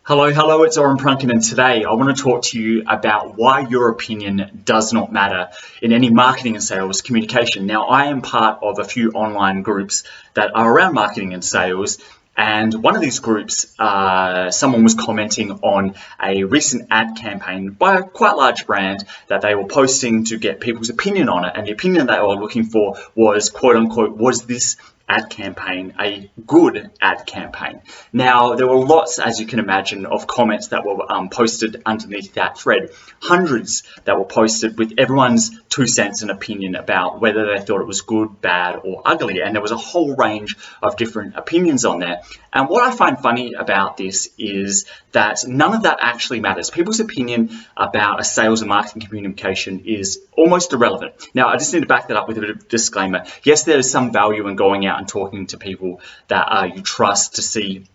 Hello, it's Oren Prunkin, and today I want to talk to you about why your opinion does not matter in any marketing and sales communication. Now, I am part of a few online groups that are around marketing and sales, and one of these groups, someone was commenting on a recent ad campaign by a quite large brand that they were posting to get people's opinion on it, and the opinion they were looking for was, quote unquote, was this ad campaign a good ad campaign? Now, there were lots, as you can imagine, of comments that were posted underneath that thread, hundreds that were posted with everyone's 2 cents and opinion about whether they thought it was good, bad, or ugly, and there was a whole range of different opinions on there. And what I find funny about this is that none of that actually matters. People's opinion about a sales and marketing communication is almost irrelevant. Now, I just need to back that up with a bit of a disclaimer. Yes, there is some value in going out and talking to people that you trust to see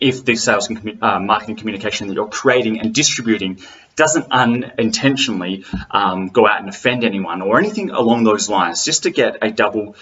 if the sales and marketing communication that you're creating and distributing doesn't unintentionally go out and offend anyone or anything along those lines, just to get a double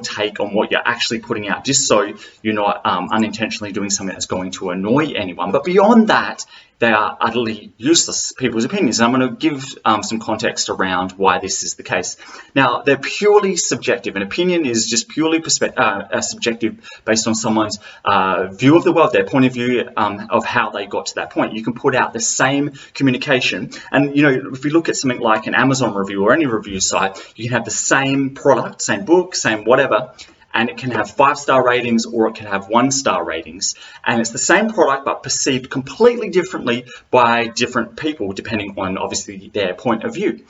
take on what you're actually putting out, just so you're not unintentionally doing something that's going to annoy anyone. But beyond that, they are utterly useless, people's opinions. And I'm going to give some context around why this is the case. Now, they're purely subjective. An opinion is just purely subjective based on someone's view of the world, their point of view of how they got to that point. You can put out the same communication, and if you look at something like an Amazon review or any review site, you can have the same product, same book, same whatever, and it can have 5-star ratings or it can have 1-star ratings. And it's the same product but perceived completely differently by different people depending on obviously their point of view.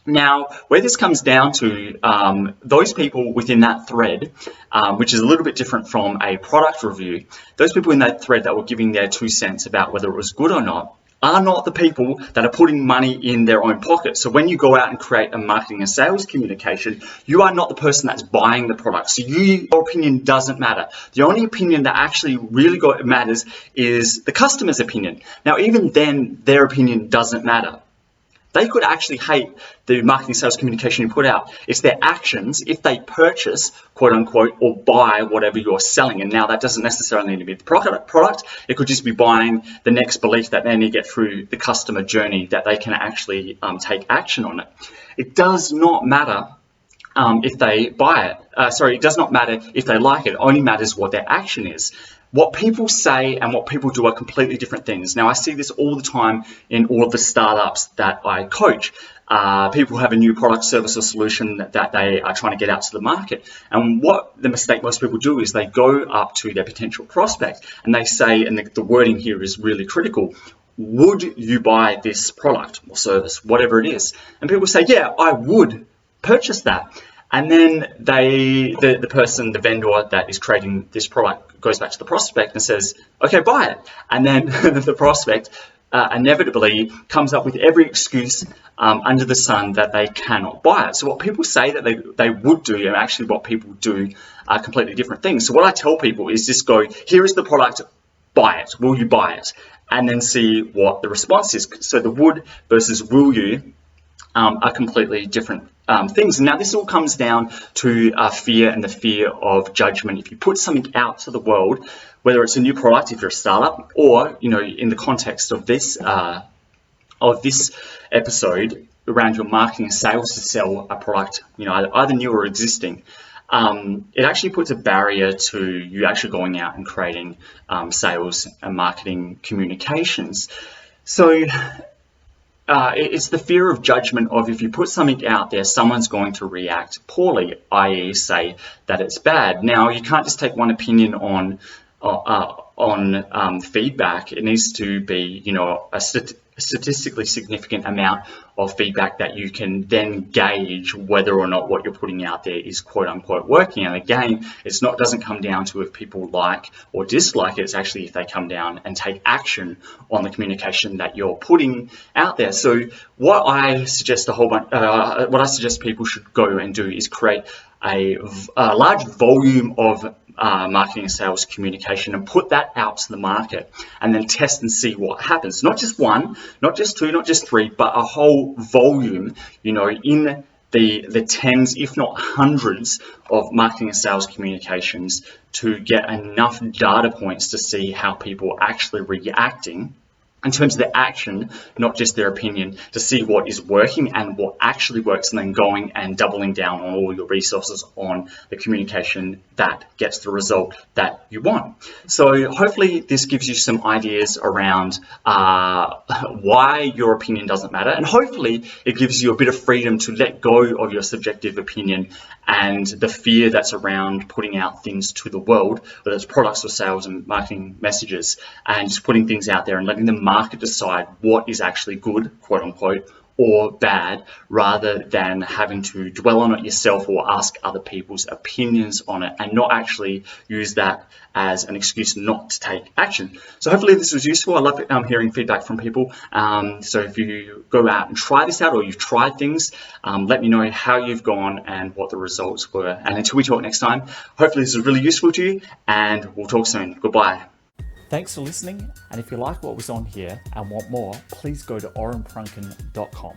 Now, where this comes down to, those people within that thread, which is a little bit different from a product review, those people in that thread that were giving their 2 cents about whether it was good or not, are not the people that are putting money in their own pocket. So when you go out and create a marketing and sales communication, you are not the person that's buying the product. So your opinion doesn't matter. The only opinion that actually really matters is the customer's opinion. Now, even then, their opinion doesn't matter. They could actually hate the marketing sales communication you put out. It's their actions, if they purchase, quote unquote, or buy whatever you're selling. And now that doesn't necessarily need to be the product. It could just be buying the next belief that they need to get through the customer journey, that they can actually take action on it. It does not matter if they buy it. It does not matter if they like it. It only matters what their action is. What people say and what people do are completely different things. Now, I see this all the time in all of the startups that I coach. People have a new product, service, or solution that they are trying to get out to the market. And what the mistake most people do is they go up to their potential prospect and they say, and the wording here is really critical, would you buy this product or service, whatever it is? And people say, yeah, I would purchase that. And then the person, the vendor that is creating this product goes back to the prospect and says, okay, buy it. And then the prospect inevitably comes up with every excuse under the sun that they cannot buy it. So what people say that they would do and actually what people do are completely different things. So what I tell people is just go, here is the product, buy it. Will you buy it? And then see what the response is. So the would versus will you are completely different things. Now, this all comes down to fear and the fear of judgment. If you put something out to the world, whether it's a new product, if you're a startup, or in the context of this episode around your marketing and sales to sell a product, either new or existing, it actually puts a barrier to you actually going out and creating sales and marketing communications. So it's the fear of judgment of if you put something out there, someone's going to react poorly, i.e. say that it's bad. Now, you can't just take one opinion on feedback. It needs to be, a statistically significant amount of feedback that you can then gauge whether or not what you're putting out there is quote unquote working. And again, doesn't come down to if people like or dislike it. It's actually if they come down and take action on the communication that you're putting out there. So what I suggest people should go and do is create a large volume of marketing and sales communication and put that out to the market and then test and see what happens. Not just one, not just two, not just three, but a whole volume, in the tens, if not hundreds, of marketing and sales communications to get enough data points to see how people are actually reacting in terms of their action, not just their opinion, to see what is working and what actually works, and then going and doubling down on all your resources on the communication that gets the result that you want. So hopefully this gives you some ideas around why your opinion doesn't matter, and hopefully it gives you a bit of freedom to let go of your subjective opinion and the fear that's around putting out things to the world, whether it's products or sales and marketing messages, and just putting things out there and letting the market decide what is actually good, quote unquote, or bad, rather than having to dwell on it yourself or ask other people's opinions on it, and not actually use that as an excuse not to take action. So hopefully this was useful. I love hearing feedback from people. So if you go out and try this out, or you've tried things, let me know how you've gone and what the results were. And until we talk next time, hopefully this was really useful to you, and we'll talk soon. Goodbye. Thanks for listening, and if you like what was on here and want more, please go to orenprunken.com.